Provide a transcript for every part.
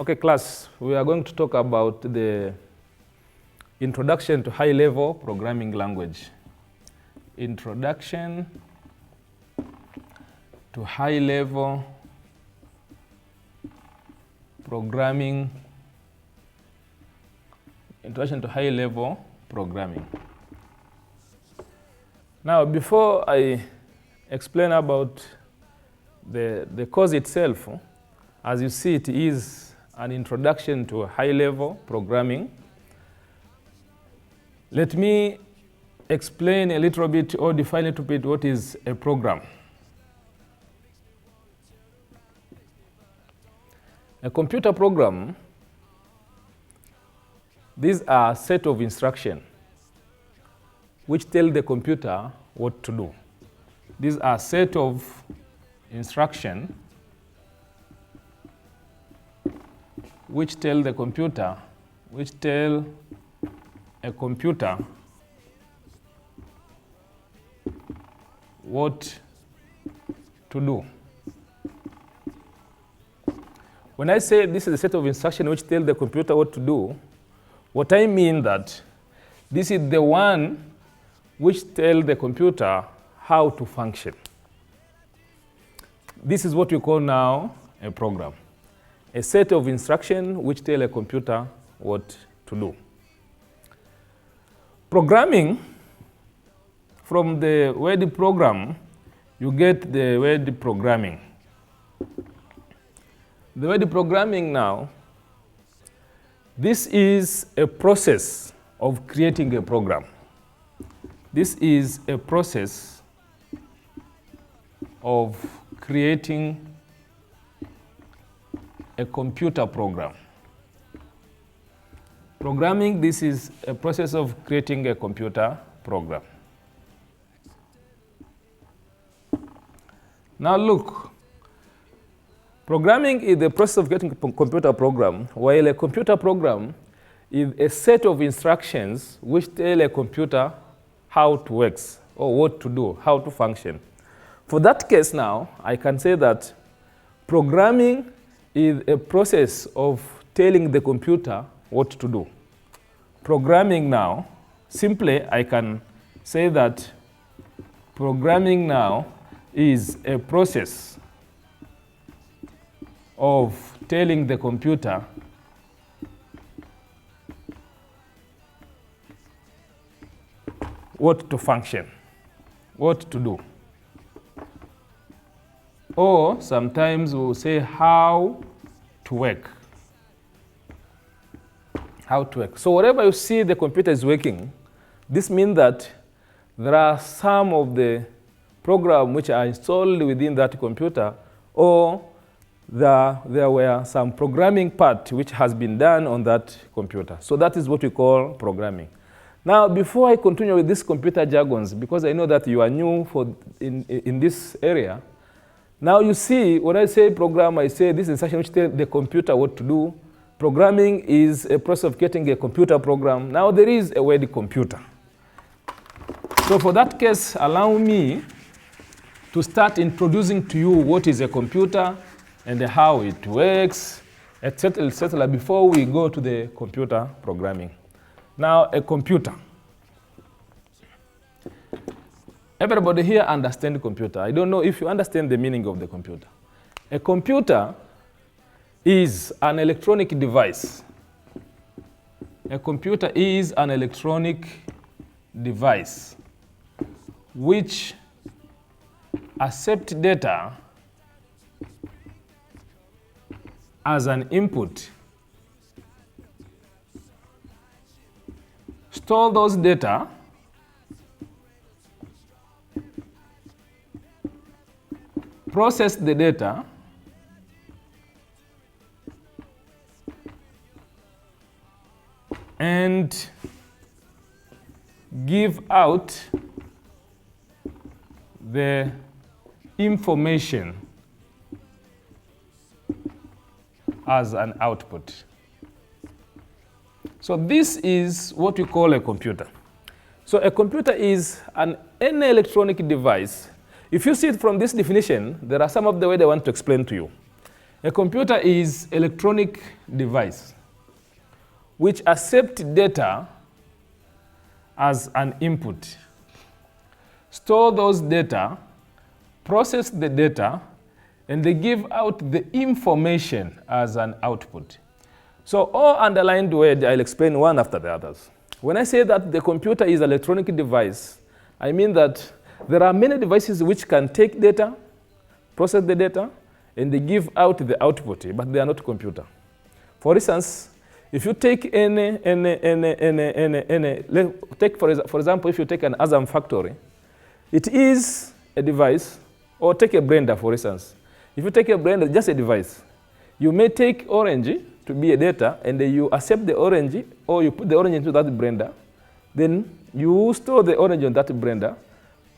Okay, class, we are going to talk about the introduction to high-level programming language. Introduction to high-level programming. Introduction to high-level programming. Now, before I explain about the course itself, as you see, it is an introduction to high-level programming. Let me explain a little bit or define a little bit what is a program. A computer program, these are a set of instructions which tell the computer what to do. These are a set of instructions which tell a computer what to do. When I say this is a set of instructions which tell the computer what to do, what I mean that this is the one which tell the computer how to function. This is what we call now a program. A set of instructions which tell a computer what to do. Programming, from the word program, you get the word programming. The word programming now, this is a process of creating a program. This is a process of creating a computer program. Programming, this is a process of creating a computer program. Now look, programming is the process of getting a computer program, while a computer program is a set of instructions which tell a computer how to work, or what to do, how to function. For that case now, I can say that programming is a process of telling the computer what to do. Programming now, simply I can say that programming now is a process of telling the computer what to function, what to do. Or sometimes we'll say how to work. How to work. So wherever you see the computer is working, this means that there are some of the programs which are installed within that computer, or there were some programming part which has been done on that computer. So that is what we call programming. Now, before I continue with this computer jargons, because I know that you are new in this area, now you see, when I say program, I say this instruction which tells the computer what to do. Programming is a process of getting a computer program. Now there is a word computer. So for that case, allow me to start introducing to you what is a computer and how it works, etc., before we go to the computer programming. Now, a computer. Everybody here understands computer. I don't know if you understand the meaning of the computer. A computer is an electronic device. A computer is an electronic device which accepts data as an input, store those data, process the data, and give out the information as an output. So this is what we call a computer. So a computer is any electronic device. If you see it from this definition, there are some of the ways I want to explain to you. A computer is electronic device which accepts data as an input, store those data, process the data, and they give out the information as an output. So all underlined words, I'll explain one after the others. When I say that the computer is an electronic device, I mean that there are many devices which can take data, process the data, and they give out the output, but they are not computer. For instance, if you take for example, if you take an Azam factory, it is a device, or take a blender, for instance. If you take a blender, just a device, you may take orange to be a data, and then you accept the orange, or you put the orange into that blender, then you store the orange on that blender,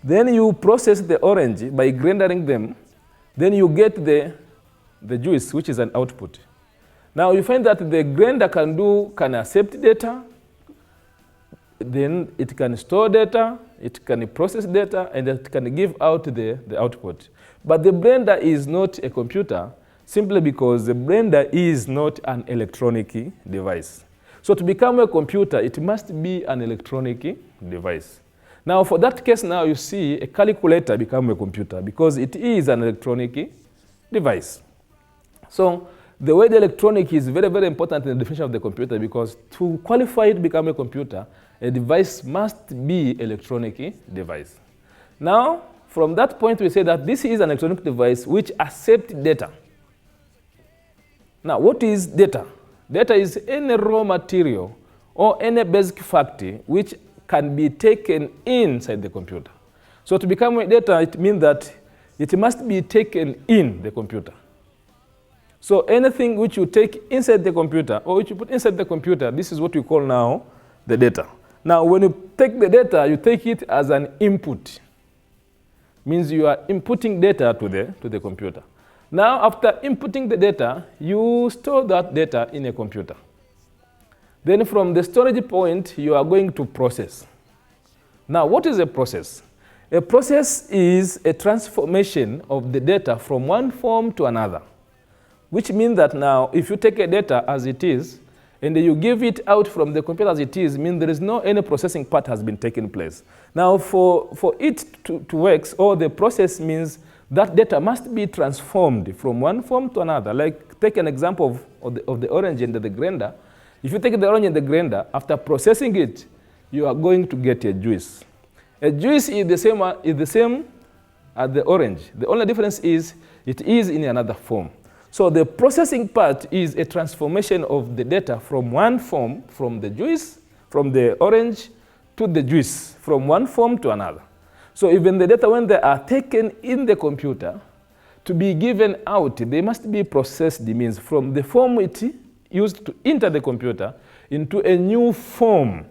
then you process the orange by grinding them, then you get the juice, which is an output. Now you find that the grinder can accept data, then it can store data, it can process data, and it can give out the output. But the blender is not a computer, simply because the blender is not an electronic device. So to become a computer, it must be an electronic device. Now for that case now, you see a calculator become a computer because it is an electronic device. So the word electronic is very, very important in the definition of the computer, because to qualify it to become a computer, a device must be electronic device. Now, from that point, we say that this is an electronic device which accepts data. Now, what is data? Data is any raw material or any basic fact which can be taken inside the computer. So to become a data, it means that it must be taken in the computer. So anything which you take inside the computer, or which you put inside the computer, this is what we call now the data. Now, when you take the data, you take it as an input. Means you are inputting data to the computer. Now, after inputting the data, you store that data in a computer. Then from the storage point, you are going to process. Now, what is a process? A process is a transformation of the data from one form to another, which means that now, if you take a data as it is, and you give it out from the computer as it is, means there is no any processing part has been taken place. Now, for it to work, or the process means that data must be transformed from one form to another. Like, take an example of the orange and the grinder. If you take the orange and the grinder, after processing it, you are going to get a juice. A juice is the same as the orange. The only difference is it is in another form. So the processing part is a transformation of the data from one form, from the juice, from the orange to the juice, from one form to another. So even the data, when they are taken in the computer to be given out, they must be processed, means from the form it used to enter the computer into a new form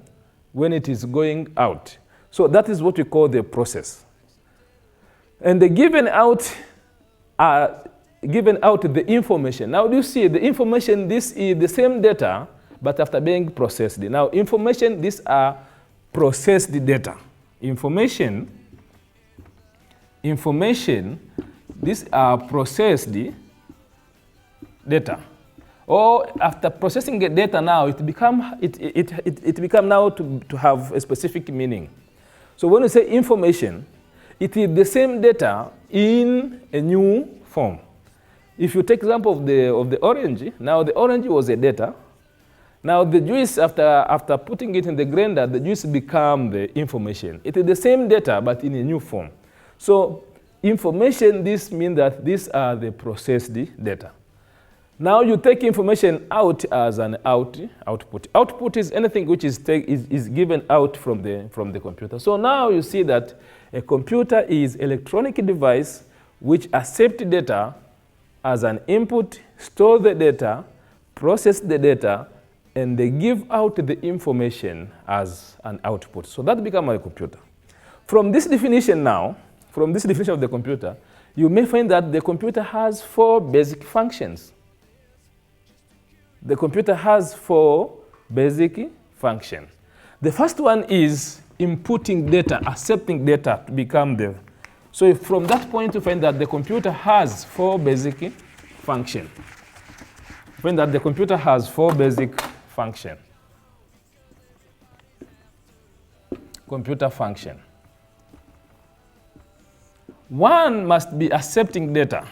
when it is going out. So that is what we call the process. And the given out the information. Now, do you see the information? This is the same data, but after being processed. Now, information, these are processed data. Information, these are processed data. Or after processing the data now, it become now to have a specific meaning. So when we say information, it is the same data in a new form. If you take example of the orange, now the orange was a data. Now the juice, after putting it in the grinder, the juice become the information. It is the same data, but in a new form. So information, this means that these are the processed data. Now you take information out as an output. Output is anything which is given out from the computer. So now you see that a computer is an electronic device which accepts data as an input, store the data, process the data, and they give out the information as an output. So that becomes a computer. From this definition now, from this definition of the computer, you may find that the computer has 4 basic functions. The computer has 4 basic functions. The first one is inputting data, accepting data to become the. So from that point, you find that the computer has 4 basic function. Find that the computer has 4 basic functions. Computer function. One must be accepting data.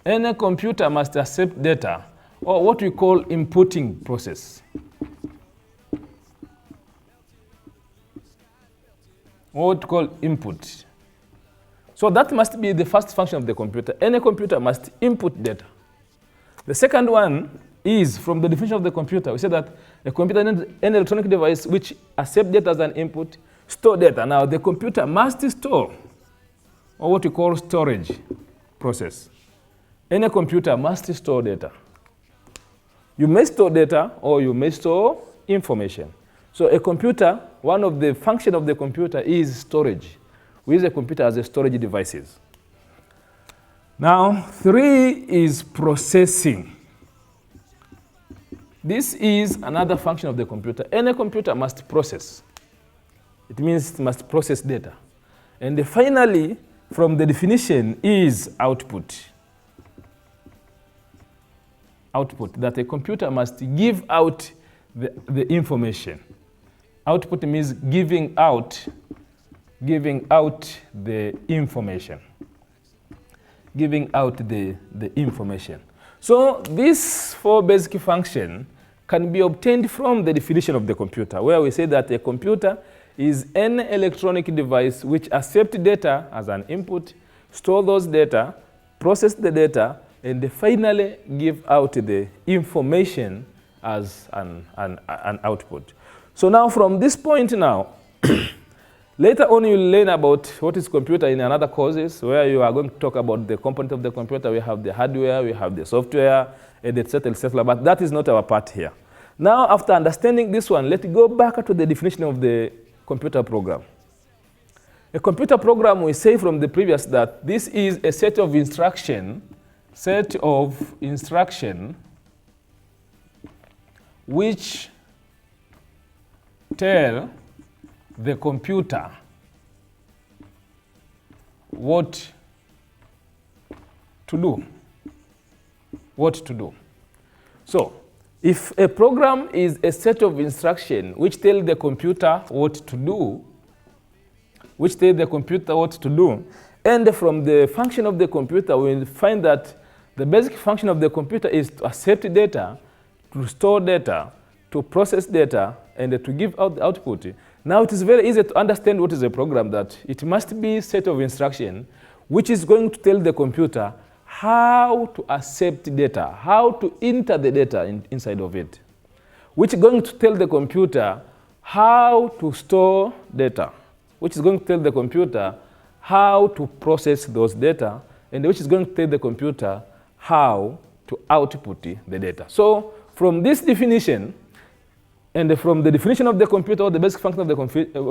Any computer must accept data, or what we call inputting process. What we call input. So that must be the first function of the computer. Any computer must input data. The second one is, from the definition of the computer, we say that a computer is an electronic device which accepts data as an input, store data. Now the computer must store, or what we call storage process. Any computer must store data. You may store data or you may store information. So a computer, one of the functions of the computer is storage. We use a computer as a storage devices. Now 3 is processing. This is another function of the computer. Any computer must process. It means it must process data. And finally, from the definition is output. Output, that a computer must give out the information. Output means giving out the information. Giving out the information. So these 4 basic functions can be obtained from the definition of the computer, where we say that a computer is an electronic device which accepts data as an input, store those data, process the data, and finally give out the information as an output. So now from this point now, later on you'll learn about what is computer in another courses, where you are going to talk about the component of the computer. We have the hardware, we have the software, and etc., etc. But that is not our part here. Now, after understanding this one, let's go back to the definition of the computer program. A computer program, we say from the previous that this is a set of instruction which tell the computer what to do. So, if a program is a set of instructions which tell the computer what to do, and from the function of the computer, we'll find that the basic function of the computer is to accept data, to store data, to process data, and to give out the output. Now it is very easy to understand what is a program, that it must be a set of instructions which is going to tell the computer how to accept data, how to enter the data inside of it, which is going to tell the computer how to store data, which is going to tell the computer how to process those data, and which is going to tell the computer how to output the data. So from this definition, and from the definition of the computer, or the basic function of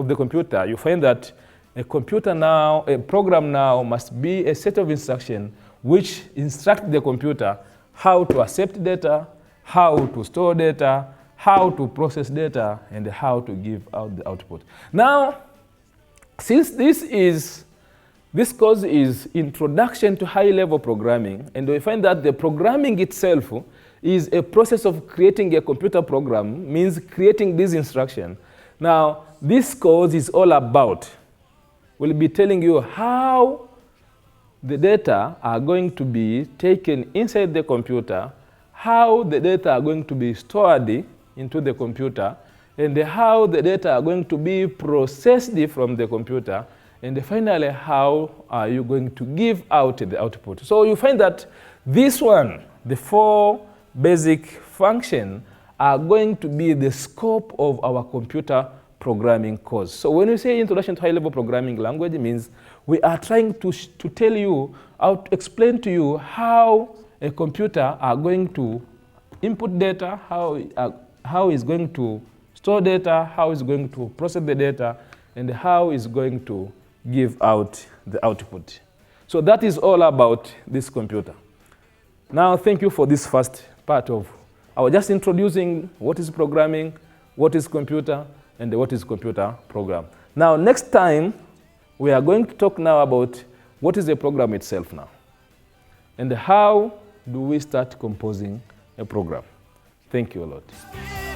the computer, you find that a program now must be a set of instructions which instruct the computer how to accept data, how to store data, how to process data, and how to give out the output. Now, since this course is Introduction to High-Level Programming, and we find that the programming itself is a process of creating a computer program, means creating this instruction. Now, this course is all about, we'll be telling you how the data are going to be taken inside the computer, how the data are going to be stored into the computer, and how the data are going to be processed from the computer, and finally, how are you going to give out the output. So you find that this one, the 4 basic functions, are going to be the scope of our computer programming course. So when we say Introduction to High-Level Programming Language, it means we are trying to tell you, to explain to you how a computer are going to input data, how it's going to store data, how it's going to process the data, and how it's going to give out the output. So that is all about this computer. Now, thank you for this first part of, I was just introducing what is programming, what is computer, and what is computer program. Now, next time, we are going to talk now about what is a program itself now. and how do we start composing a program. Thank you a lot.